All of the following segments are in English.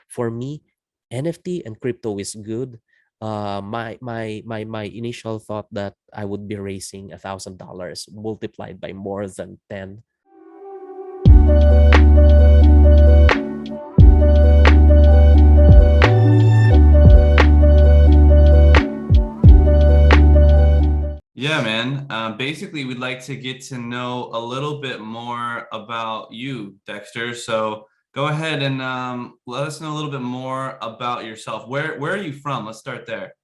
for me, NFT and crypto is good. My initial thought that I would be raising $1,000 multiplied by more than 10. Yeah, man. Basically, we'd like to get to know a little bit more about you, Dexter. So go ahead and let us know a little bit more about yourself. Where are you from? Let's start there.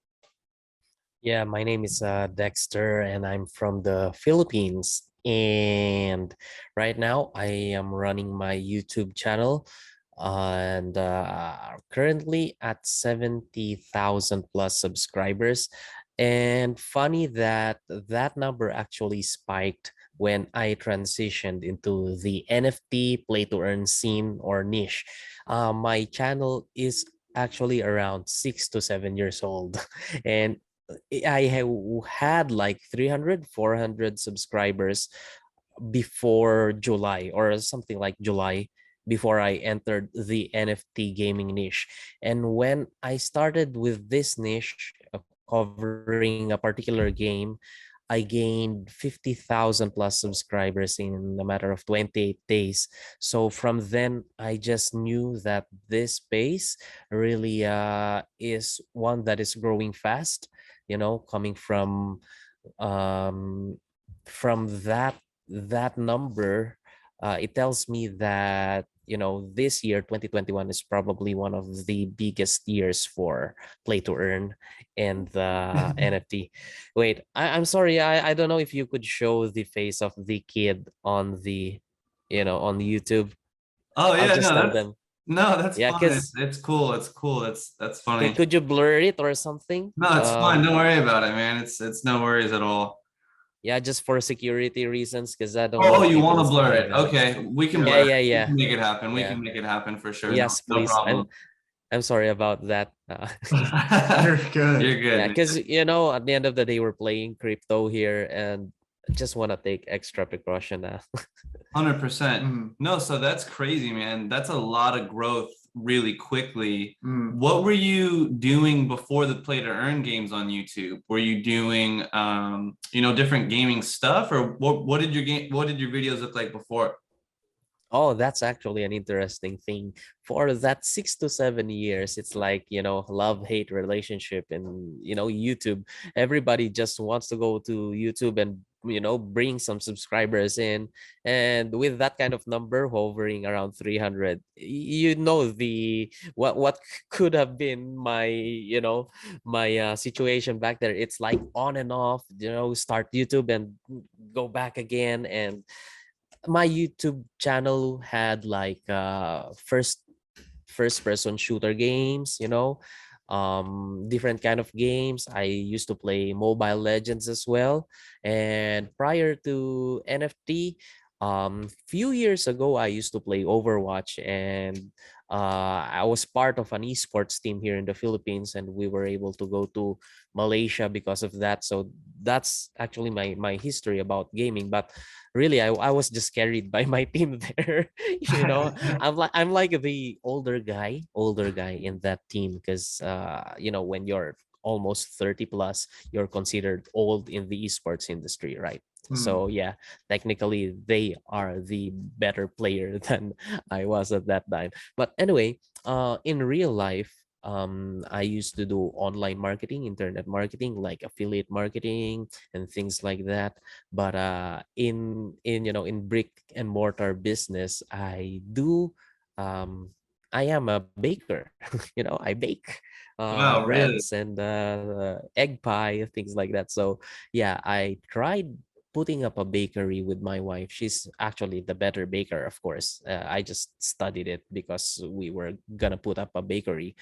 Yeah, my name is Dexter, and I'm from the Philippines. And right now, I am running my YouTube channel, and currently at 70,000 plus subscribers. And funny that that number actually spiked when I transitioned into the NFT play to earn scene or niche. My channel is actually around 6 to 7 years old, and had like 300, 400 subscribers before July or something like July, before I entered the NFT gaming niche. And when I started with this niche, covering a particular game, I gained 50,000 plus subscribers in a matter of 28 days. So from then, I just knew that this space really is one that is growing fast, coming um, from that number. It tells me that this year 2021 is probably one of the biggest years for play to earn and the NFT. Wait, I'm sorry, I don't know if you could show the face of the kid on the on the YouTube. Oh I'll yeah, just no, tell that's them. no, that's Yeah, fine. because It's cool. It's cool. That's funny. could you blur it or something? No, it's fine. Don't worry about it, man. It's no worries at all. Yeah, just for security reasons, because I don't Oh, want you want people to blur seeing it? that. Okay, we can Yeah. Yeah, blur it. yeah, We yeah, can make it happen. We yeah. can make it happen for sure. No, Yes, no please. problem. I'm sorry about that. You're good. You're good, Yeah, man. because at the end of the day, we're playing crypto here, and I just want to take extra precaution now. 100%. Mm, No, so that's crazy, man. That's a lot of growth really quickly. mm. What were you doing before the play to earn games on YouTube? Were you doing different gaming stuff, or what did your videos look like before? Oh, that's actually an interesting thing. For that 6 to 7 years, it's like, love-hate relationship in, YouTube. Everybody just wants to go to YouTube and, bring some subscribers in. And with that kind of number hovering around 300, the what could have been my situation back there. It's like on and off, start YouTube and go back again. And my YouTube channel had like first person shooter games, different kind of games. I used to play Mobile Legends as well. And prior to NFT, few years ago, I used to play Overwatch, and I was part of an esports team here in the Philippines, and we were able to go to Malaysia because of that. So that's actually my history about gaming. But really, I was just carried by my team there. I'm like the older guy in that team, because when you're almost 30 plus, you're considered old in the esports industry, right? Mm. So yeah, technically they are the better player than I was at that time. But anyway, in real life, I used to do online marketing, internet marketing, like affiliate marketing and things like that. But in brick and mortar business, I am a baker. I bake Wow, breads really? and egg pie, things like that. So yeah, I tried putting up a bakery with my wife. She's actually the better baker, of course. I just studied it because we were gonna put up a bakery.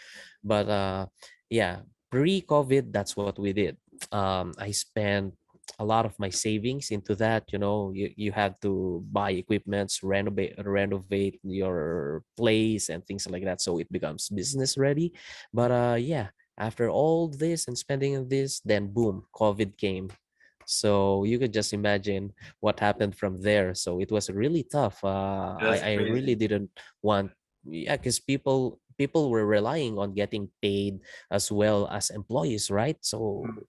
But yeah, pre-COVID, that's what we did. I spent a lot of my savings into that. You have to buy equipments, renovate your place and things like that, so it becomes business ready. But yeah, after all this and spending on this, then boom, COVID came. So you could just imagine what happened from there. So it was really tough. That's I really crazy. didn't want, yeah, because people were relying on getting paid as well as employees, right? So Mm.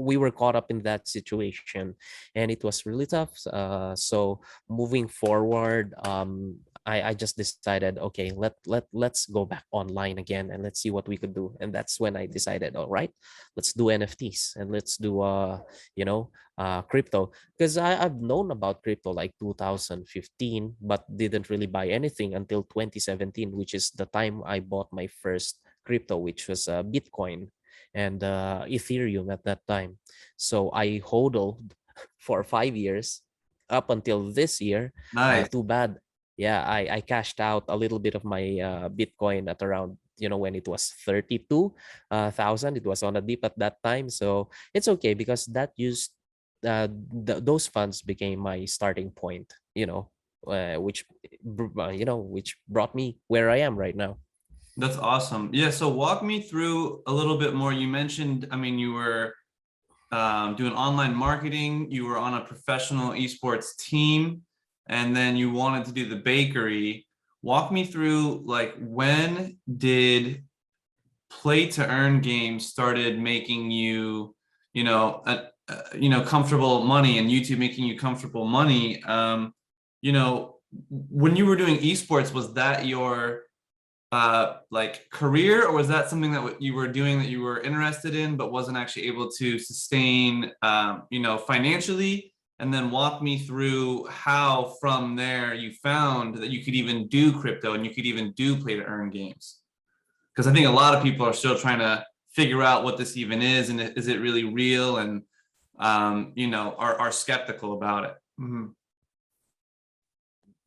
we were caught up in that situation, and it was really tough. So moving forward, I just decided, okay, let's go back online again and let's see what we could do. And that's when I decided, all right, let's do NFTs and let's do you know crypto, because I've known about crypto like 2015, but didn't really buy anything until 2017, which is the time I bought my first crypto, which was Bitcoin and Ethereum at that time. So I hodled for 5 years up until this year. Nice. Too bad. Yeah, I cashed out a little bit of my Bitcoin at around, when it was 32,000. It was on a dip at that time. So it's okay because those funds became my starting point, which brought me where I am right now. That's awesome. Yeah, so walk me through a little bit more. You mentioned, I mean, you were doing online marketing, you were on a professional esports team, and then you wanted to do the bakery. Walk me through, like, when did play to earn games started making you, comfortable money, and YouTube making you comfortable money? When you were doing esports, was that your like career, or was that something that you were doing that you were interested in but wasn't actually able to sustain, financially? And then walk me through how from there you found that you could even do crypto and you could even do play to earn games, because I think a lot of people are still trying to figure out what this even is, and is it really real, and are skeptical about it. Mm-hmm.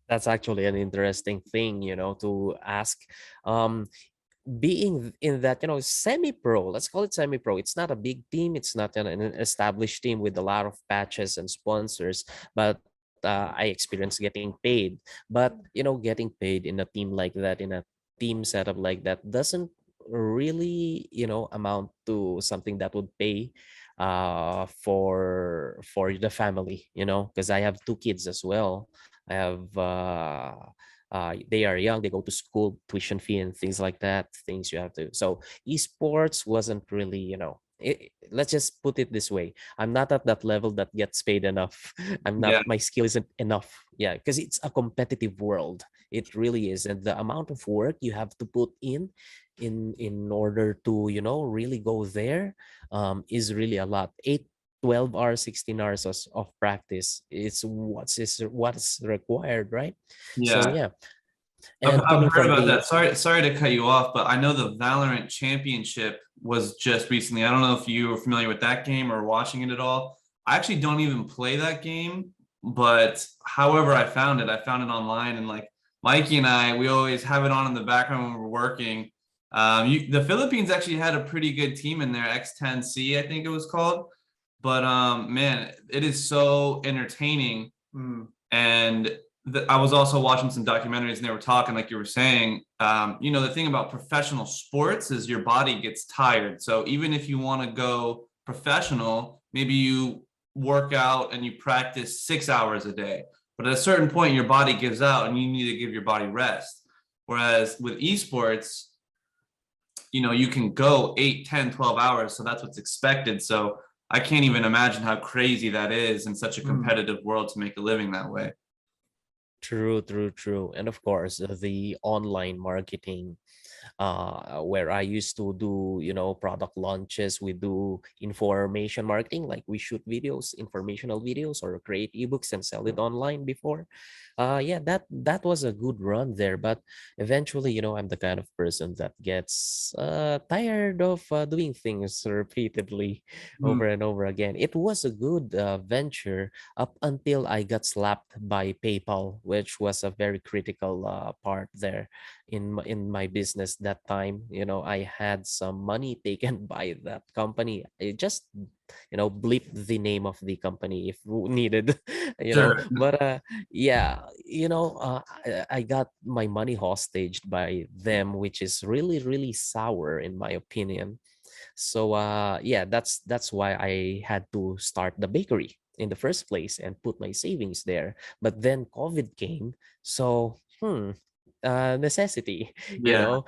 That's actually an interesting thing, to ask. Um, Being in that, semi-pro, let's call it semi-pro. It's not a big team. It's not an established team with a lot of patches and sponsors, but I experienced getting paid. But getting paid in a team like that, in a team setup like that, doesn't really amount to something that would pay for the family, because I have two kids as well. I have they are young, they go to school, tuition fee and things like that, things you have to. So esports wasn't really, let's just put it this way, I'm not at that level that gets paid enough. I'm not, Yeah. my skill isn't enough. Yeah, because it's a competitive world. It really is. And the amount of work you have to put in order to really go there is really a lot. 12 hours, 16 hours of practice, it's what's required, right? So Yeah. yeah. I've, And I've coming heard from about the that. Sorry to cut you off, but I know the Valorant Championship was just recently. I don't know if you were familiar with that game or watching it at all. I actually don't even play that game, but however I found it online, and like Mikey and I, we always have it on in the background when we're working. The Philippines actually had a pretty good team in there, X10C, I think it was called. But man, it is so entertaining. And I was also watching some documentaries, and they were talking, like you were saying, the thing about professional sports is your body gets tired. So even if you want to go professional, maybe you work out and you practice 6 hours a day, but at a certain point, your body gives out and you need to give your body rest. Whereas with esports, you can go 8, 10, 12 hours. So that's what's expected. So I can't even imagine how crazy that is in such a competitive world to make a living that way. True, true, true. And of course, the online marketing, where I used to do, product launches. We do information marketing, like we shoot videos, informational videos, or create ebooks and sell it online before. Yeah, that was a good run there. But eventually, I'm the kind of person that gets tired of doing things repeatedly Mm. over and over again. It was a good venture up until I got slapped by PayPal, which was a very critical part there in my business that time. I had some money taken by that company. I just bleep the name of the company if needed. Sure. But yeah, I got my money hostaged by them, which is really really sour in my opinion. So yeah, that's why I had to start the bakery in the first place and put my savings there. But then COVID came, so necessity, Yeah.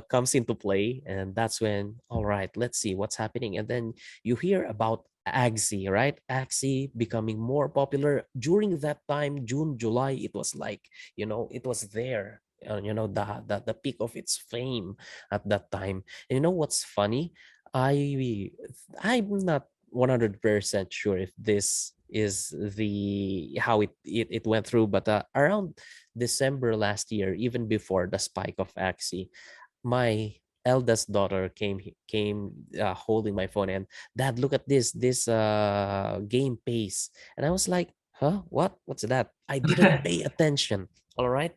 comes into play, and that's when, all right, let's see what's happening. And then you hear about Axie, right? Axie becoming more popular during that time, June, July. It was like, it was there. The peak of its fame at that time. And you know what's funny? I'm not 100% sure if this is the how it went through, but around December last year, even before the spike of Axie, my eldest daughter came holding my phone and, Dad, look at this game pace. And I was like, huh, what's that? I didn't pay attention. All right.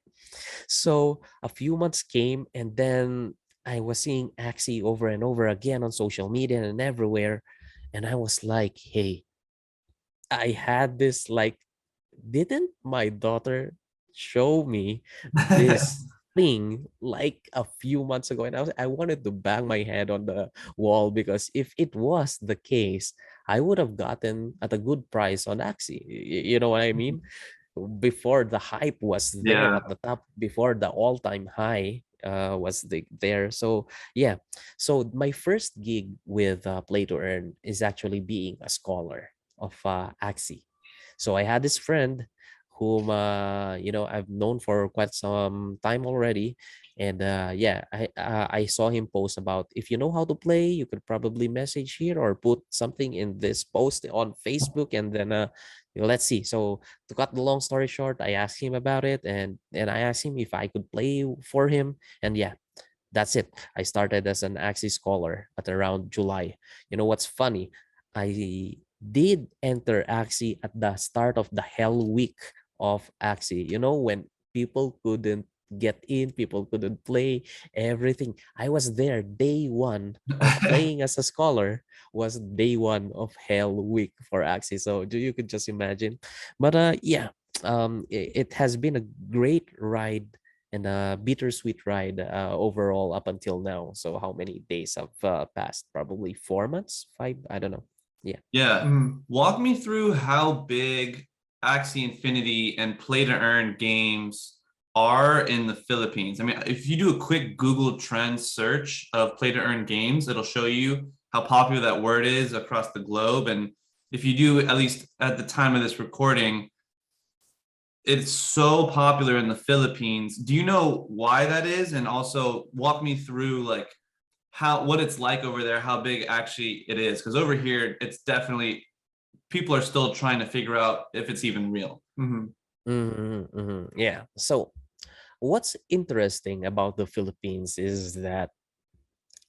So a few months came, and then I was seeing Axie over and over again on social media and everywhere. And I was like, hey, I had this like, didn't my daughter show me this thing like a few months ago? And I wanted to bang my head on the wall, because if it was the case, I would have gotten at a good price on Axie. You know what I mean? Before the hype was there Yeah. at the top, before the all-time high was there. So yeah, so my first gig with Play to Earn is actually being a scholar of Axie. So I had this friend whom I've known for quite some time already, and yeah, I saw him post about, if you know how to play, you could probably message here or put something in this post on Facebook, and then let's see. So to cut the long story short, I asked him about it, and I asked him if I could play for him, and yeah, that's it. I started as an Axie scholar at around July. You know what's funny? I did enter Axie at the start of the Hell Week of Axie. When people couldn't get in, people couldn't play, everything. I was there day one of playing as a scholar, was day one of Hell Week for Axie. So you could just imagine. But yeah, it has been a great ride and a bittersweet ride overall up until now. So how many days have passed? Probably 4 months, five. I don't know. Yeah. Yeah. Mm. Walk me through how big Axie Infinity and Play to Earn games are in the Philippines. I mean, if you do a quick Google Trends search of Play to Earn games, it'll show you how popular that word is across the globe. And if you do, at least at the time of this recording, it's so popular in the Philippines. Do you know why that is? And also walk me through like what it's like over there, how big actually it is. Because over here, it's definitely people are still trying to figure out if it's even real. Mhm. Yeah. So what's interesting about the Philippines is that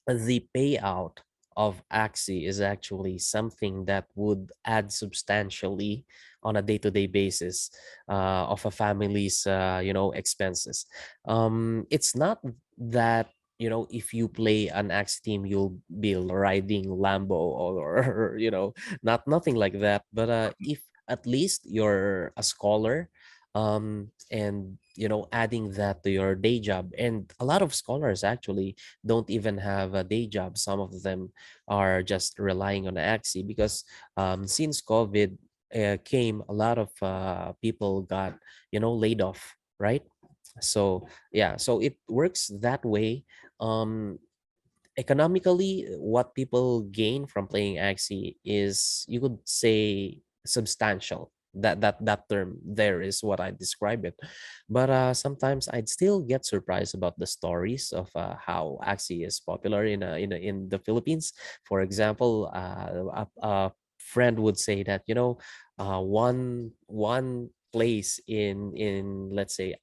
the payout of Axie is actually something that would add substantially on a day-to-day basis of a family's expenses. It's not that if you play an Axie team, you'll be riding Lambo, or nothing like that. But if at least you're a scholar, and adding that to your day job, and a lot of scholars actually don't even have a day job. Some of them are just relying on Axie, because since COVID came, a lot of people got laid off, right? So yeah, so it works that way. um Economically, what people gain from playing Axie is, you could say, substantial. That term there is what I describe it. But sometimes I'd still get surprised about the stories of how Axie is popular in the Philippines. For example, a friend would say that one place in, let's say,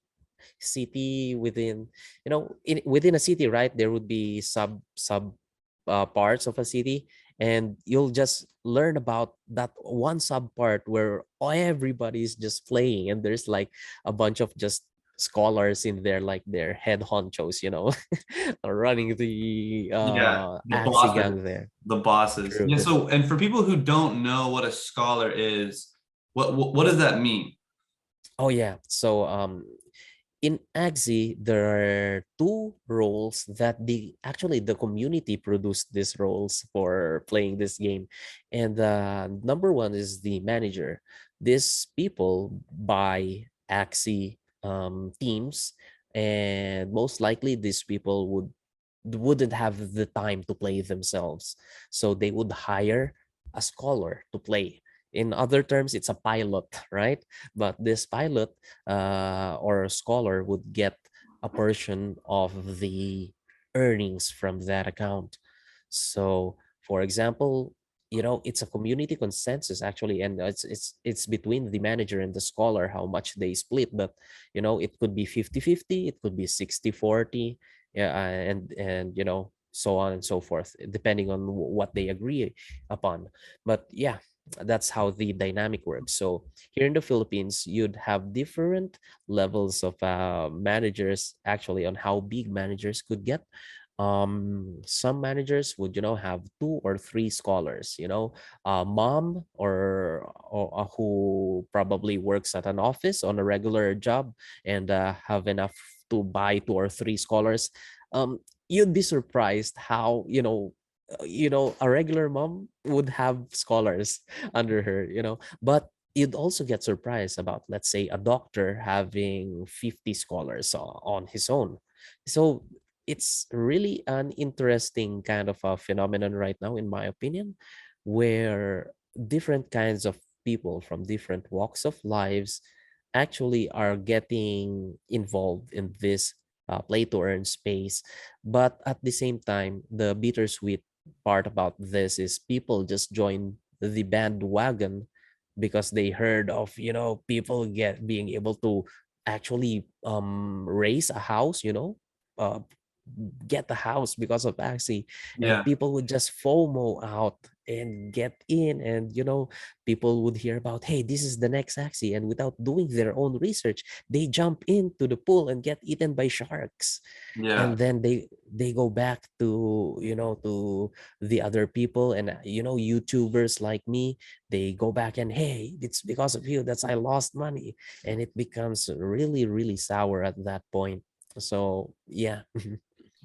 city, within a city, right? There would be sub parts of a city, and you'll just learn about that one sub part where everybody's just playing, and there's like a bunch of just scholars in there, like their head honchos, running the Yeah, the Axie bosses. gang there. The bosses. True. Yeah. So, and for people who don't know what a scholar is, what does that mean? Oh yeah. So in Axie, there are two roles that the community produced these roles for playing this game. And number one is the manager. These people buy Axie teams. and most likely these people wouldn't have the time to play themselves, so they would hire a scholar to play. In other terms, it's a pilot, right? But this pilot or scholar would get a portion of the earnings from that account. So for example, it's a community consensus actually, and it's between the manager and the scholar how much they split. But it could be 50-50, it could be 60-40, yeah, and so on and so forth, depending on what they agree upon. But yeah, that's how the dynamic works. So here in the Philippines, you'd have different levels of managers, actually, on how big managers could get. Some managers would have two or three scholars, a mom or who probably works at an office on a regular job and have enough to buy two or three scholars. You'd be surprised how a regular mom would have scholars under her, but you'd also get surprised about, let's say, a doctor having 50 scholars on his own. So it's really an interesting kind of a phenomenon right now, in my opinion, where different kinds of people from different walks of lives actually are getting involved in this play to earn space. But at the same time, the bittersweet part about this is people just join the bandwagon because they heard of people get being able to actually raise a house, uh, get the house because of Axie, and Yeah. people would just FOMO out and get in, and people would hear about, hey, this is the next Axie, and without doing their own research, they jump into the pool and get eaten by sharks. Yeah. And then they go back to to the other people, and YouTubers like me, they go back and, hey, it's because of you that's I lost money, and it becomes really really sour at that point. So yeah.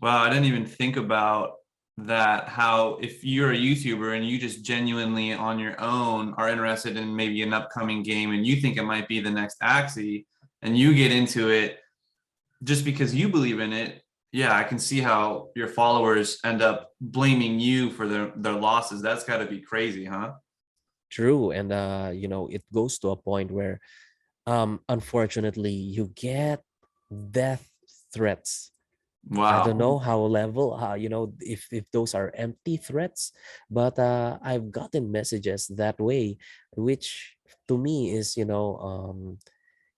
Wow, I didn't even think about that. How if you're a YouTuber and you just genuinely on your own are interested in maybe an upcoming game and you think it might be the next Axie and you get into it just because you believe in it, yeah, I can see how your followers end up blaming you for their losses. That's got to be crazy, huh? True. And it goes to a point where unfortunately you get death threats. I don't Wow. know how level, if those are empty threats, but I've gotten messages that way, which to me is,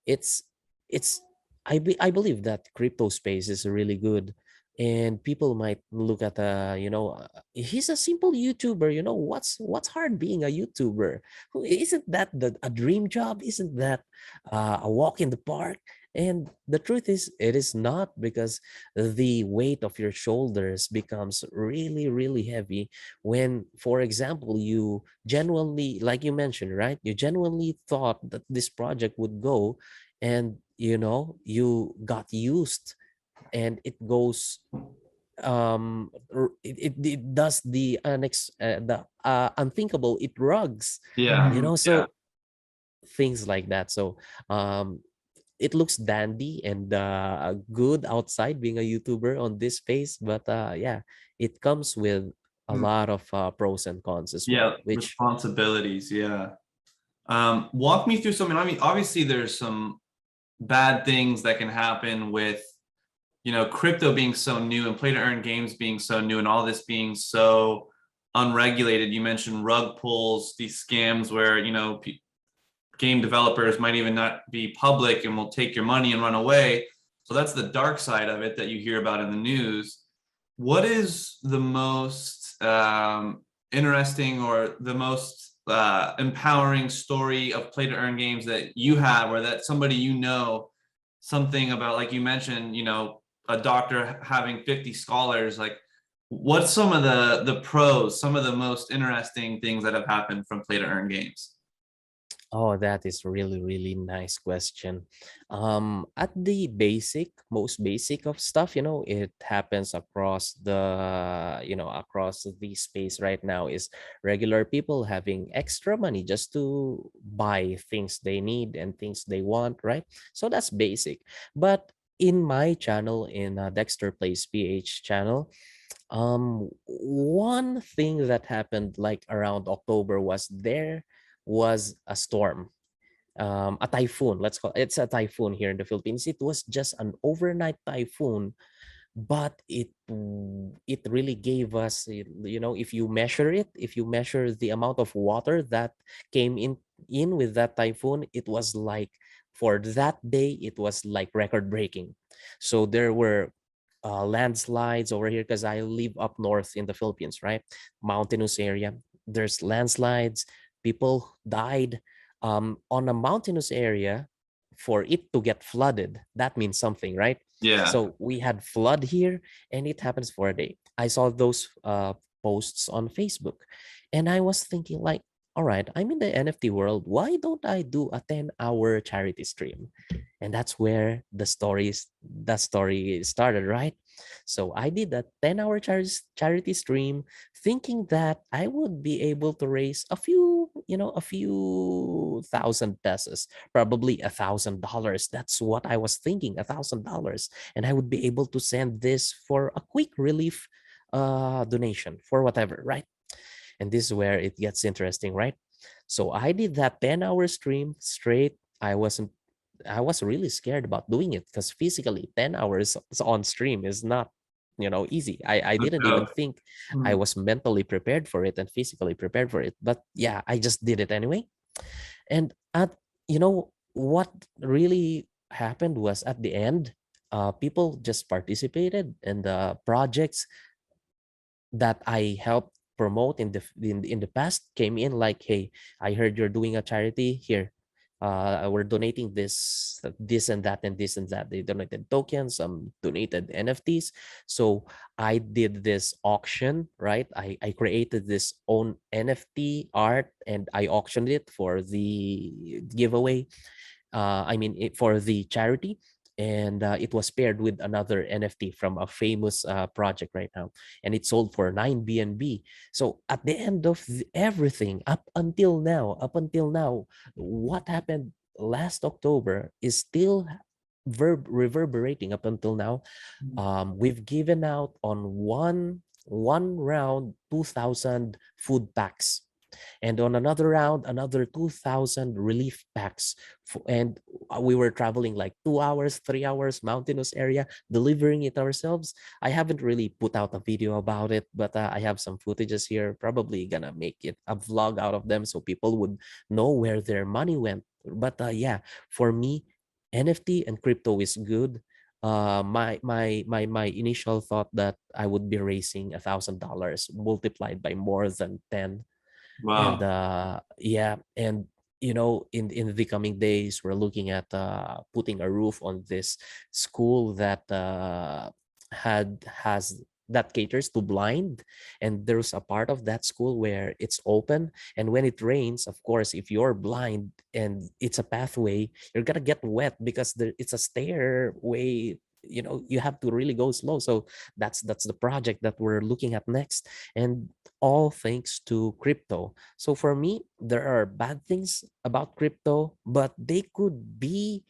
it's it's I believe that crypto space is really good, and people might look at he's a simple YouTuber, what's hard being a YouTuber. Isn't that a dream job? Isn't that a walk in the park? And the truth is, it is not, because the weight of your shoulders becomes really really heavy when, for example, you genuinely, like you mentioned, right, you genuinely thought that this project would go, and you got used, and it goes it does the unthinkable, it rugs, Yeah. Yeah. so things like that. So um it looks dandy and good outside being a YouTuber on this space, but yeah, it comes with a Mm, lot of pros and cons as yeah. well, which Responsibilities. Yeah. Walk me through something. I mean, obviously, there's some bad things that can happen with crypto being so new and play to earn games being so new and all this being so unregulated. You mentioned rug pulls, these scams where game developers might even not be public and will take your money and run away. So that's the dark side of it that you hear about in the news. What is the most interesting or the most empowering story of play to earn games that you have, or that somebody something about, like you mentioned, a doctor having 50 scholars? Like, what's some of the pros, some of the most interesting things that have happened from play to earn games? Oh, that is really, really nice question. At the most basic of stuff, it happens across across the space right now, is regular people having extra money just to buy things they need and things they want, right? So that's basic. But in my channel, in Dexter Plays PH channel, one thing that happened like around October was there was a storm, a typhoon. Let's call it's a typhoon here in the Philippines. It was just an overnight typhoon, but it really gave us, if you measure it, if you measure the amount of water that came in with that typhoon, it was like, for that day, it was like record breaking. So there were landslides over here because I live up north in the Philippines, right? Mountainous area. There's landslides. People died on a mountainous area. For it to get flooded, that means something, right? Yeah. So we had flood here, and it happens for a day. I saw those posts on Facebook, and I was thinking like, all right, I'm in the NFT world. Why don't I do a 10-hour charity stream? And that's where the story started, right? So I did a 10-hour charity stream, thinking that I would be able to raise a few thousand pesos, probably $1,000. That's what I was thinking, $1,000, and I would be able to send this for a quick relief donation for whatever, right? And this is where it gets interesting, right? So I did that 10-hour stream straight. I was really scared about doing it because physically 10 hours on stream is not, easy. I No didn't even joke. think I Mm. was mentally prepared for it and physically prepared for it. But yeah, I just did it anyway. And what really happened was, at the end, people just participated, and the projects that I helped promote in the past came in like, hey, I heard you're doing a charity here. We're donating this and that. They donated tokens, some donated NFTs. So I did this auction, right? I created this own NFT art, and I auctioned it for the giveaway. For the charity. And it was paired with another NFT from a famous project right now, and it sold for 9 BNB. So at the end of everything, up until now, what happened last October is still reverberating up until now. We've given out on one round 2,000 food packs, and on another round another 2,000 relief packs. And we were traveling like 2 hours, 3 hours, mountainous area, delivering it ourselves. I haven't really put out a video about it, but I have some footages here, probably gonna make it a vlog out of them so people would know where their money went. But yeah, for me, NFT and crypto is good. My initial thought that I would be raising $1,000 multiplied by more than 10. And Wow. yeah, and in the coming days, we're looking at putting a roof on this school that had has that caters to blind. And there's a part of that school where it's open, and when it rains, of course, if you're blind and it's a pathway, you're gonna get wet because it's a stairway. You have to really go slow. So that's the project that we're looking at next, and all thanks to crypto. So for me, there are bad things about crypto, but they could be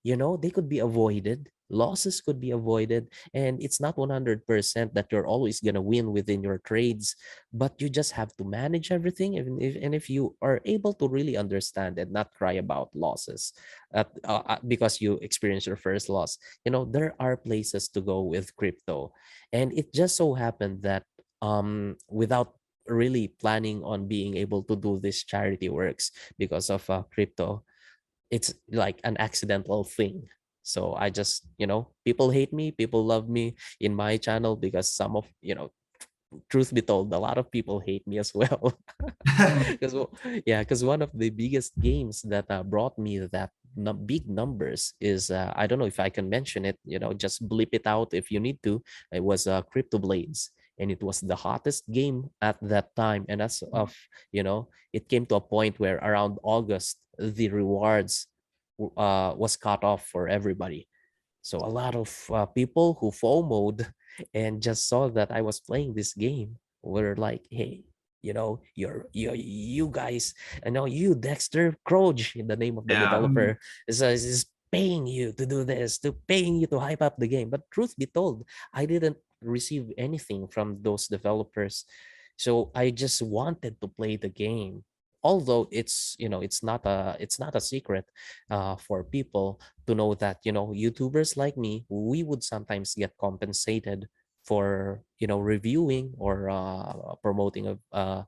avoided. Losses could be avoided, and it's not 100% that you're always going to win within your trades, but you just have to manage everything. And if you are able to really understand and not cry about losses because you experienced your first loss, there are places to go with crypto. And it just so happened that without really planning on being able to do this charity works because of crypto, it's like an accidental thing. So I just, people hate me, people love me in my channel, because truth be told, a lot of people hate me as well. Mm. Because yeah, because one of the biggest games that brought me that big numbers is, I don't know if I can mention it, just bleep it out if you need to. It was Crypto Blades, and it was the hottest game at that time. And as of, it came to a point where around August, the rewards was cut off for everybody. So a lot of people who FOMO'd and just saw that I was playing this game were like, "Hey, you guys, I know you, Dexter Croge, in the name of the Yeah. Mm. developer, is paying you to do this, to paying you to hype up the game. But truth be told, I didn't receive anything from those developers. So I just wanted to play the game. Although it's, it's not a secret for people to know that, YouTubers like me, we would sometimes get compensated for, reviewing or promoting a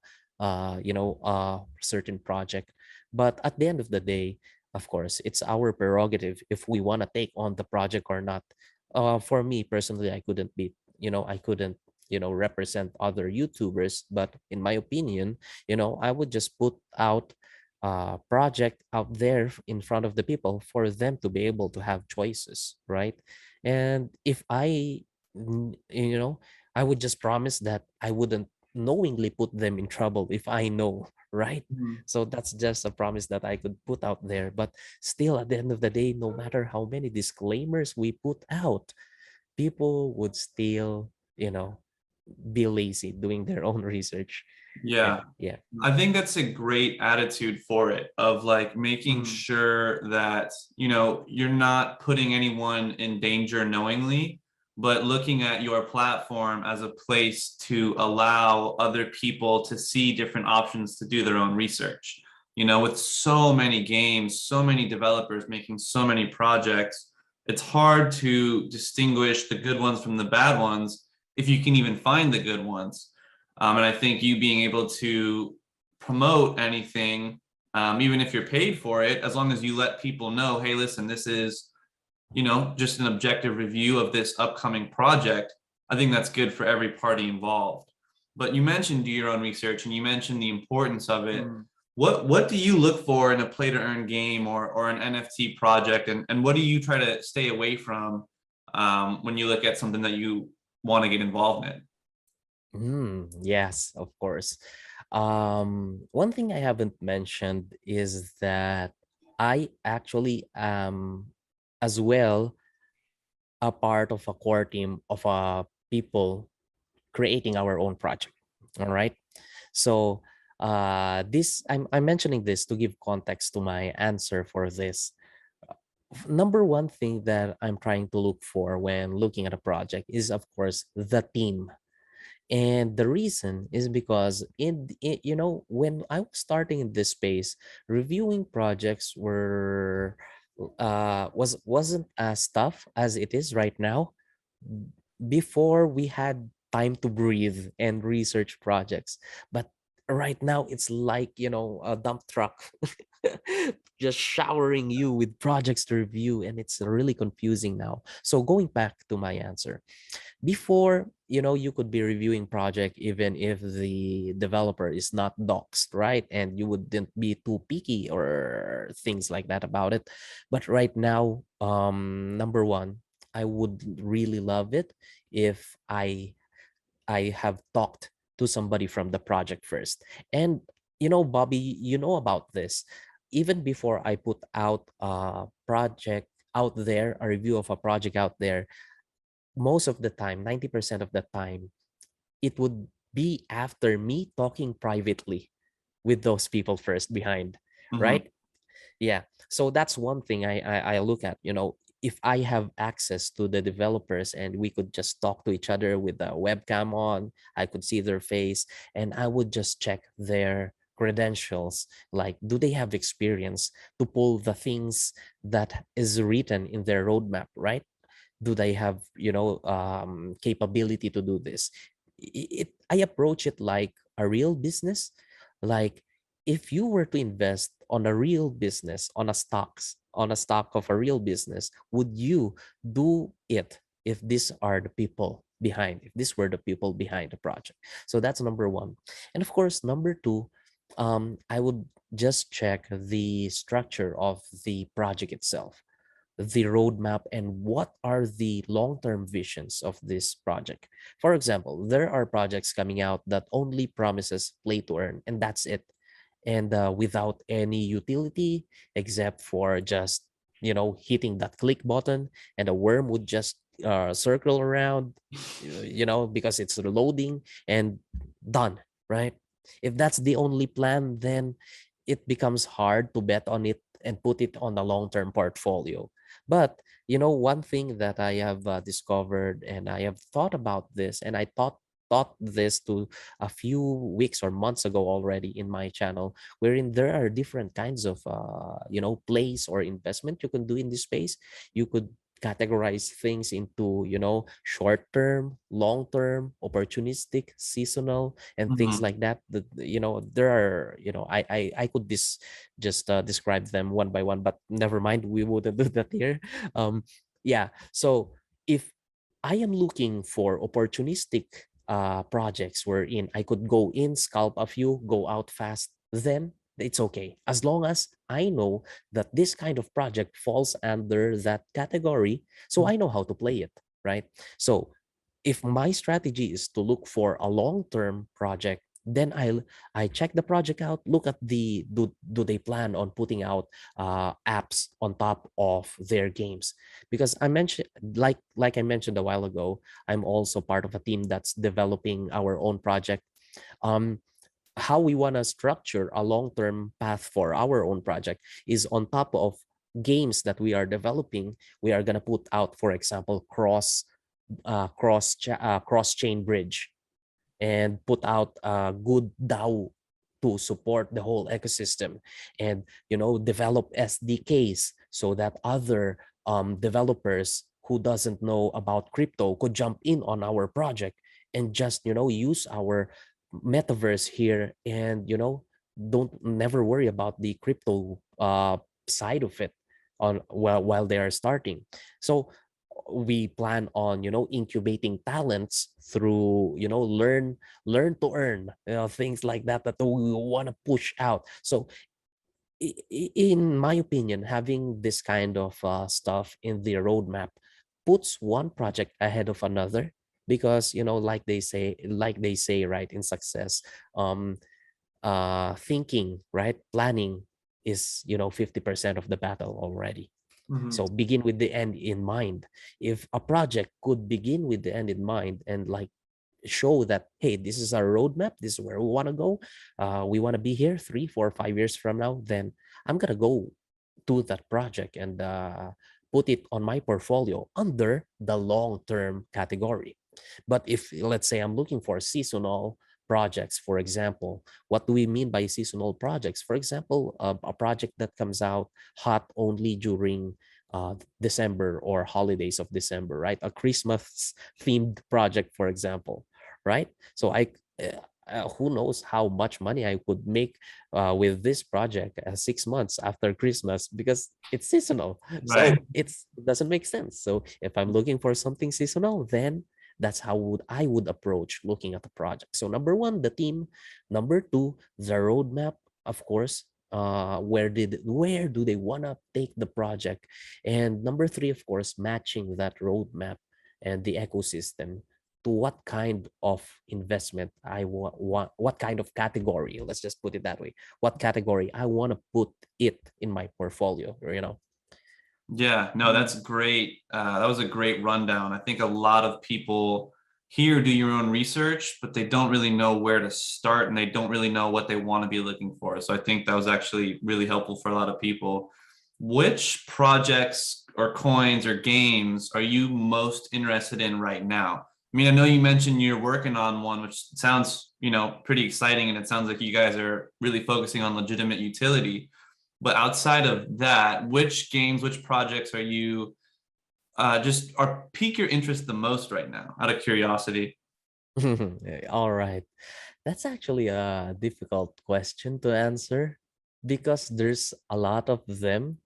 certain project. But at the end of the day, of course, it's our prerogative if we want to take on the project or not. For me personally, I couldn't represent other YouTubers, but in my opinion, I would just put out a project out there in front of the people for them to be able to have choices, right? And if n- you know, I would just promise that I wouldn't knowingly put them in trouble if I know, right? Mhm. So that's just a promise that I could put out there. But still, at the end of the day, no matter how many disclaimers we put out, people would still, be lazy doing their own research. And Yeah. yeah. I think that's a great attitude for it, of like making Mm. sure that, you're not putting anyone in danger knowingly, but looking at your platform as a place to allow other people to see different options to do their own research. With so many games, so many developers making so many projects, it's hard to distinguish the good ones from the bad ones if you can even find the good ones. And I think you being able to promote anything, even if you're paid for it, as long as you let people know, hey, listen, this is, just an objective review of this upcoming project. I think that's good for every party involved. But you mentioned do your own research and you mentioned the importance of it. Mm. What do you look for in a play to earn game or an NFT project? And what do you try to stay away from when you look at something that you want to get involved in? Yes, of course. One thing I haven't mentioned is that I actually am as well a part of a core team of people creating our own project. All right. So this I'm mentioning this to give context to my answer for this. Number one thing that I'm trying to look for when looking at a project is, of course, the team. And the reason is because when I was starting in this space, reviewing projects wasn't as tough as it is right now. Before, we had time to breathe and research projects, but right now it's like, a dump truck just showering you with projects to review, and it's really confusing now. So going back to my answer, before, you could be reviewing project even if the developer is not doxed, right? And you wouldn't be too picky or things like that about it. But right now, number one, I would really love it if I have talked to somebody from the project first. And Bobby, you know about this. Even before I put out a project out there, a review of a project out there, most of the time, 90% of the time, it would be after me talking privately with those people first behind, Mhm. right? Yeah. So that's one thing I look at, if I have access to the developers and we could just talk to each other with the webcam on, I could see their face and I would just check their credentials. Like, do they have experience to pull the things that is written in their roadmap, right? Do they have capability to do this? I approach it like a real business. Like, if you were to invest on a real business, on a stock of a real business, would you do it if these are the people behind, if these were the people behind the project? So that's number one. And of course, number two, I would just check the structure of the project itself, the roadmap, and what are the long-term visions of this project. For example, there are projects coming out that only promises play to earn, and that's it. And without any utility except for just, hitting that click button and a worm would just circle around, because it's loading and done, right? If that's the only plan, then it becomes hard to bet on it and put it on a long-term portfolio. But one thing that I have discovered, and I have thought about this, and I thought this to a few weeks or months ago already in my channel, wherein there are different kinds of plays or investment you can do in this space. You could categorize things into short term, long term, opportunistic, seasonal, and things Mhm. like that. There are, I could just describe them one by one, but never mind, we wouldn't do that here. Yeah, so if I am looking for opportunistic projects wherein I could go in, scalp a few, go out fast, then it's okay. As long as I know that this kind of project falls under that category, so I know how to play it, right? So if my strategy is to look for a long-term project, then I check the project out, look at the do they plan on putting out apps on top of their games, because I mentioned, like I mentioned a while ago, I'm also part of a team that's developing our own project. um how we want to structure a long-term path for our own project is on top of games that we are developing. We are going to put out, for example, cross chain bridge, and put out a good DAO to support the whole ecosystem, and develop SDKs so that other developers who doesn't know about crypto could jump in on our project and just use our metaverse here, and don't never worry about the crypto side of it on while they are starting. So we plan on incubating talents through learn to earn, things like that, that we want to push out. So in my opinion, having this kind of stuff in the roadmap puts one project ahead of another, because like they say, right, in success, um thinking, right, planning is 50% of the battle already. Mhm. So begin with the end in mind. If a project could begin with the end in mind, and like show that, hey, this is our roadmap, this is where we want to go, we want to be here 3 4 5 years from now, then I'm gonna go to that project and put it on my portfolio under the long term category. But if, let's say, I'm looking for seasonal projects, for example, what do we mean by seasonal projects? For example, a project that comes out hot only during December or holidays of December, right? A Christmas themed project, for example, right? So who knows how much money I could make with this project 6 months after Christmas, because it's seasonal. Right. So it doesn't make sense. So if I'm looking for something seasonal, then that's how I would approach looking at the project. So number one, the team. Number two, the roadmap, of course. Where do they want to take the project? And number three, of course, matching that roadmap and the ecosystem to what kind of investment I want, what kind of category, let's just put it that way, what category I want to put it in my portfolio. Yeah, no, that's great. That was a great rundown. I think a lot of people here do your own research, but they don't really know where to start and they don't really know what they want to be looking for. So I think that was actually really helpful for a lot of people. Which projects or coins or games are you most interested in right now? I mean, I know you mentioned you're working on one, which sounds, pretty exciting, and it sounds like you guys are really focusing on legitimate utility. But outside of that, which games, which projects are you just are pique your interest the most right now, out of curiosity? All right. That's actually a difficult question to answer, because there's a lot of them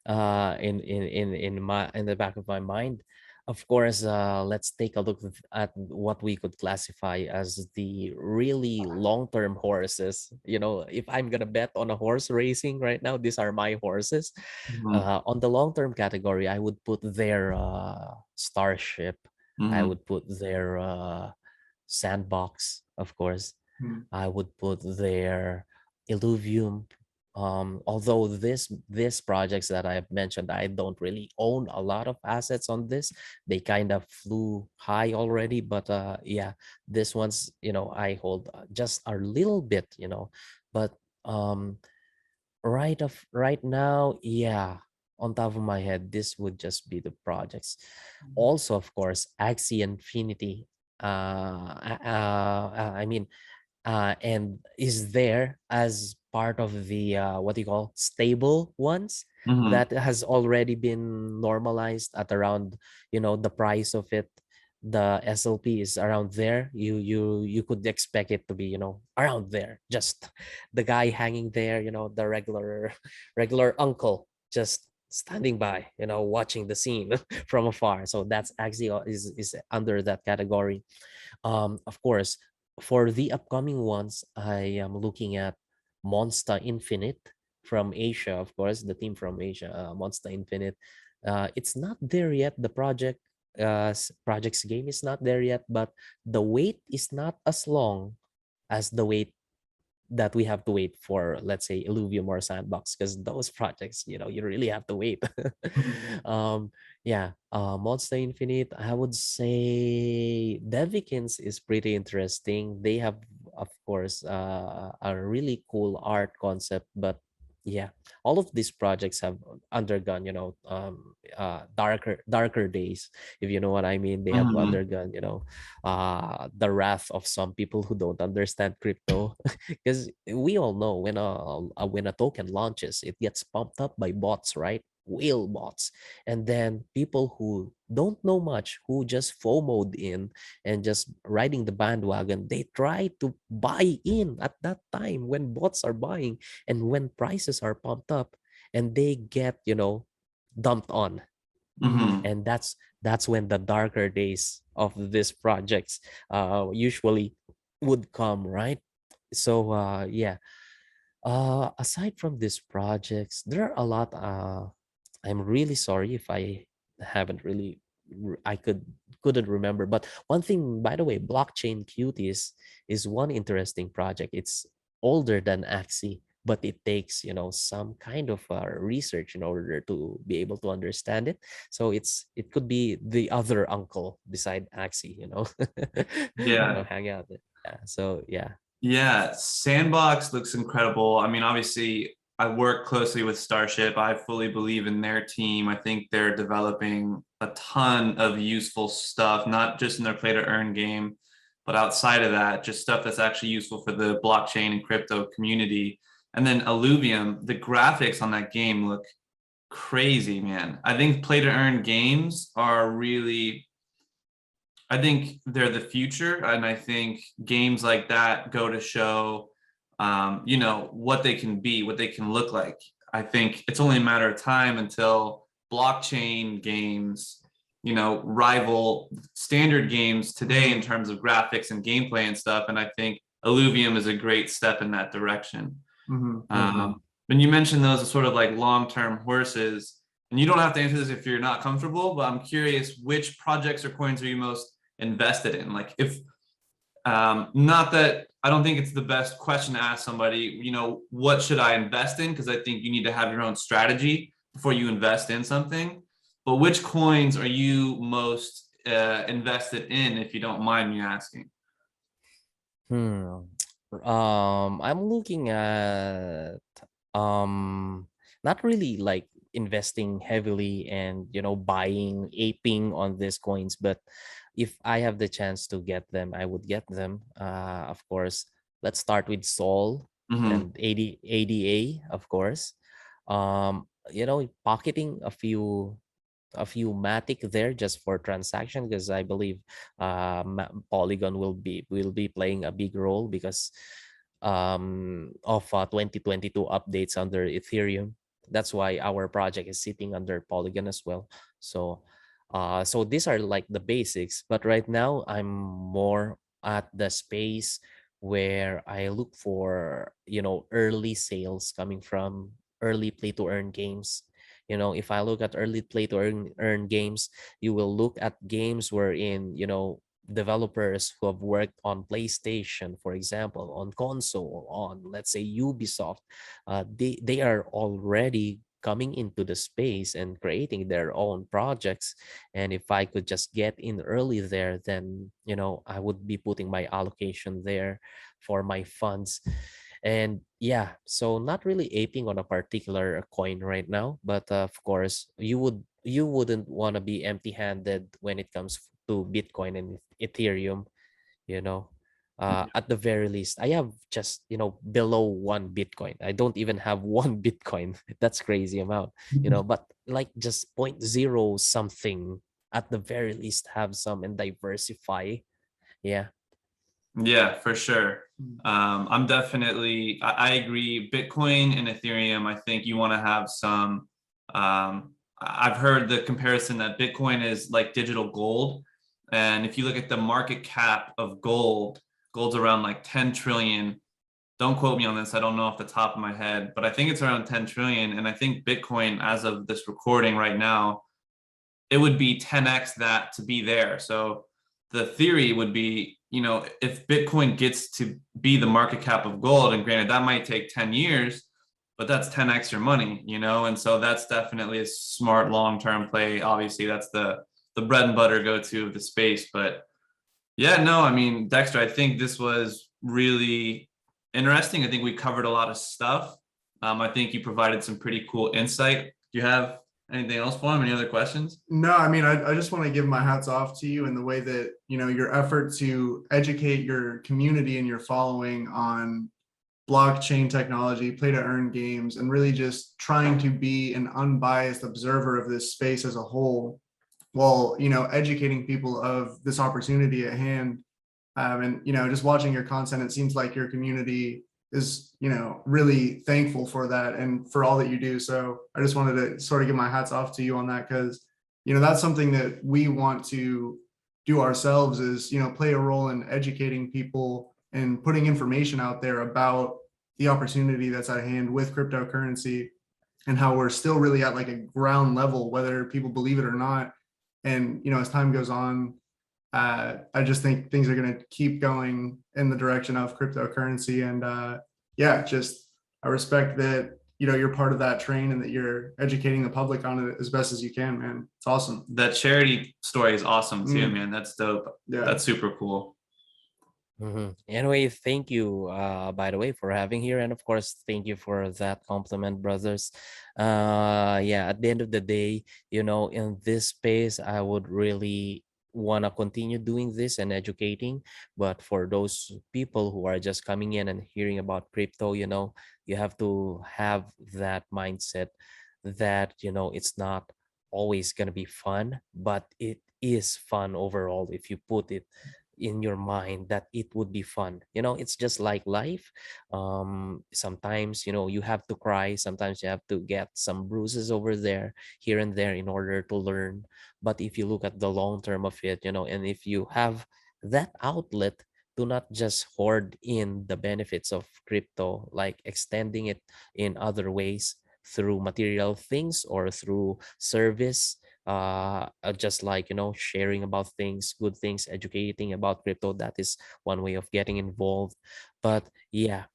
in the back of my mind. Of course, let's take a look at what we could classify as the really long-term horses. If I'm gonna bet on a horse racing right now, these are my horses. Mhm. On the long-term category, I would put their Starship. I Mhm. would put their Sandbox, of course. Mhm. I would put their Illuvium. Although this projects that I've mentioned, I don't really own a lot of assets on this. They kind of flew high already, but yeah, this one's I hold just a little bit. But um, right now, yeah. on top of my head, this would just be the projects. Also, of course, Axie Infinity. I mean, and is there as part of the what do you call stable ones Mm-hmm. that has already been normalized at around, the price of it. The SLP is around there. You could expect it to be, around there. Just the guy hanging there, the regular regular uncle just standing by, watching the scene from afar. So that's actually is under that category. Of course, for the upcoming ones, I am looking at Monster Infinite from Asia, of course, the team from Asia, Monster Infinite. It's not there yet. The project's game is not there yet, but the wait is not as long as the wait that we have to wait for, let's say, Illuvium or Sandbox, because those projects, you really have to wait. um yeah, Monster Infinite, I would say Devikins is pretty interesting. They have, of course, a really cool art concept, but yeah, all of these projects have undergone, darker days, if you know what I mean. They have Mm-hmm. undergone, the wrath of some people who don't understand crypto. Because we all know when a token launches, it gets pumped up by bots, right? Whale bots. And then people who don't know much, who just FOMO'd in and just riding the bandwagon, they try to buy in at that time when bots are buying and when prices are pumped up, and they get, dumped on. Mm-hmm. And that's when the darker days of these projects usually would come, right? So yeah, aside from these projects, there are a lot. I'm really sorry if I haven't really, I couldn't remember. But one thing, by the way, blockchain cuties is one interesting project. It's older than Axie, but it takes, some kind of research in order to be able to understand it. So it could be the other uncle beside Axie, Yeah. hang out there. Yeah. So yeah. Yeah, Sandbox looks incredible. I mean, obviously, I work closely with Starship. I fully believe in their team. I think they're developing a ton of useful stuff, not just in their play to earn game, but outside of that, just stuff that's actually useful for the blockchain and crypto community. And then Alluvium, the graphics on that game look crazy, man. I think play to earn games are really, I think they're the future, and I think games like that go to show, what they can be, what they can look like. I think it's only a matter of time until blockchain games, rival standard games today in terms of graphics and gameplay and stuff. And I think Illuvium is a great step in that direction. Mhm. Mm-hmm. When you mentioned those as sort of like long-term horses, and you don't have to answer this if you're not comfortable, but I'm curious, which projects or coins are you most invested in? Like, if not that I don't think it's the best question to ask somebody, what should I invest in? Because I think you need to have your own strategy before you invest in something. But which coins are you most invested in, if you don't mind me asking? Hmm. I'm looking at um not really like investing heavily and buying aping on these coins, but if I have the chance to get them, I would get them. Of course, let's start with Sol Mm-hmm. and ADA, of course. Pocketing a few matic there just for transaction, because I believe Polygon will be playing a big role because of 2022 updates under Ethereum. That's why our project is sitting under Polygon as well. So these are like the basics, but right now I'm more at the space where I look for early sales coming from early play to earn games. If I look at early play to earn games, you will look at games wherein developers who have worked on PlayStation, for example, on console, on let's say Ubisoft, they are already coming into the space and creating their own projects. And if I could just get in early there, then I would be putting my allocation there for my funds. And yeah, so not really aping on a particular coin right now, but of course, you wouldn't want to be empty-handed when it comes to Bitcoin and Ethereum, you know. At the very least, I have just, below 1 Bitcoin. I don't even have 1 Bitcoin. That's crazy amount, but like just point zero something at the very least have some and diversify. Yeah. Yeah, for sure. I'm definitely, I agree. Bitcoin and Ethereum, I think you want to have some. I've heard the comparison that Bitcoin is like digital gold. And if you look at the market cap of gold, gold's around like 10 trillion. Don't quote me on this. I don't know off the top of my head, but I think it's around 10 trillion. And I think Bitcoin, as of this recording right now, it would be 10x that to be there. So the theory would be, if Bitcoin gets to be the market cap of gold, and granted that might take 10 years, but that's 10x your money, and so that's definitely a smart long-term play. Obviously, that's the bread and butter go-to of the space. But yeah, no, I mean, Dexter, I think this was really interesting. I think we covered a lot of stuff. I think you provided some pretty cool insight. Do you have anything else for him? Any other questions? No, I mean, I just want to give my hats off to you in the way that, your effort to educate your community and your following on blockchain technology, play to earn games, and really just trying to be an unbiased observer of this space as a whole, while, educating people of this opportunity at hand. And, just watching your content, it seems like your community is, really thankful for that and for all that you do. So I just wanted to sort of give my hats off to you on that, because, that's something that we want to do ourselves, is, play a role in educating people and putting information out there about the opportunity that's at hand with cryptocurrency, and how we're still really at like a ground level, whether people believe it or not. And, as time goes on, I just think things are going to keep going in the direction of cryptocurrency. And yeah, just I respect that, you're part of that train and that you're educating the public on it as best as you can, man. It's awesome. That charity story is awesome too, man. That's dope. Yeah. That's super cool. Anyway, thank you, by the way, for having here, and of course, thank you for that compliment, brothers. Yeah, at the end of the day, in this space, I would really want to continue doing this and educating. But for those people who are just coming in and hearing about crypto, you have to have that mindset that it's not always gonna be fun, but it is fun overall if you put it in your mind that it would be fun. It's just like life. Sometimes you have to cry, sometimes you have to get some bruises over there, here and there, in order to learn. But if you look at the long term of it, and if you have that outlet, do not just hoard in the benefits of crypto, like extending it in other ways, through material things or through service, just like sharing about things, good things, educating about crypto. That is one way of getting involved. But yeah,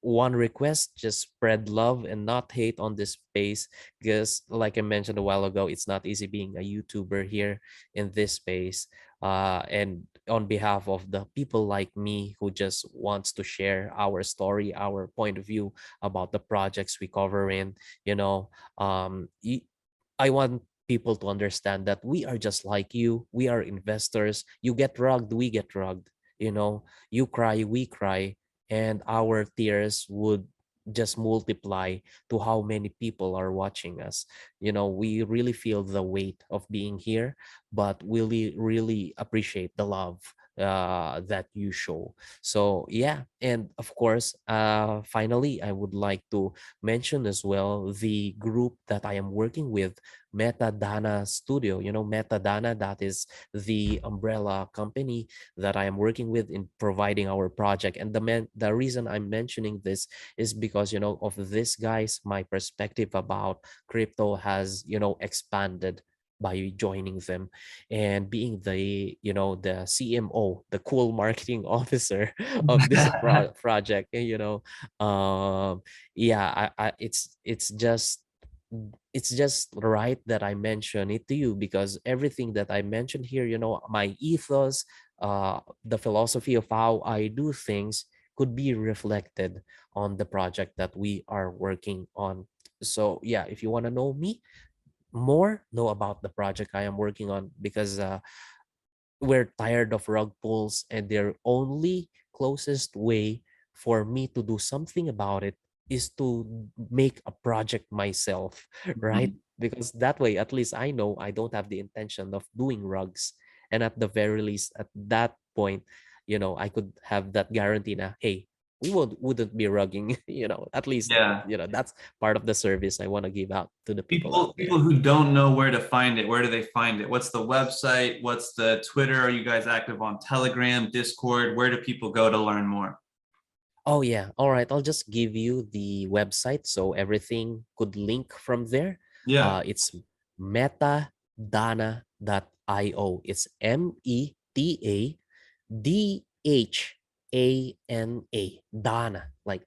one request: just spread love and not hate on this space, because like I mentioned a while ago, it's not easy being a YouTuber here in this space. And on behalf of the people like me who just wants to share our story, our point of view about the projects we cover in, you know I want people to understand that we are just like you. We are investors. You get rugged, we get rugged. You cry, we cry, and our tears would just multiply to how many people are watching us. We really feel the weight of being here, but we really appreciate the love that you show. So yeah, and of course, finally, I would like to mention as well the group that I am working with, Metadana Studio. Metadana, that is the umbrella company that I am working with in providing our project. And the reason I'm mentioning this is because, of this, guys, my perspective about crypto has, expanded by joining them and being the CMO, the cool marketing officer of this project. Yeah, it's just right that I mention it to you, because everything that I mentioned here, my ethos, the philosophy of how I do things could be reflected on the project that we are working on. So yeah, if you want to know me more, know about the project I am working on, because we're tired of rug pulls, and their only closest way for me to do something about it is to make a project myself, right? Mhm. Because that way, at least I know I don't have the intention of doing rugs. And at the very least, at that point, I could have that guarantee na, hey, we wouldn't be rugging, at least, Yeah. that's part of the service I want to give out to the people out People there. who don't know where to find it, where do they find it? What's the website? What's the Twitter? Are you guys active on Telegram, Discord? Where do people go to learn more? Oh yeah. All right. I'll just give you the website so everything could link from there. Yeah. It's metadana.io. It's METADHANA. Dana, like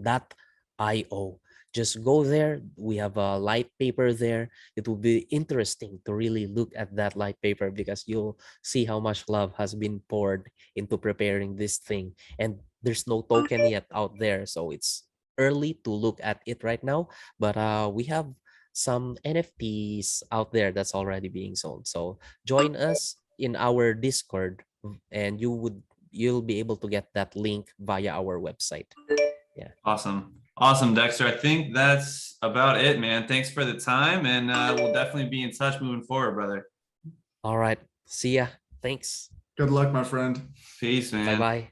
dot io. Just go there. We have a light paper there. It will be interesting to really look at that light paper, because you'll see how much love has been poured into preparing this thing. And there's no token yet out there, so it's early to look at it right now. But we have some NFTs out there that's already being sold. So join us in our Discord, and you'll be able to get that link via our website. Yeah. Awesome. Awesome, Dexter. I think that's about it, man. Thanks for the time, and we'll definitely be in touch moving forward, brother. All right. See ya. Thanks. Good luck, my friend. Peace, Bye man. bye.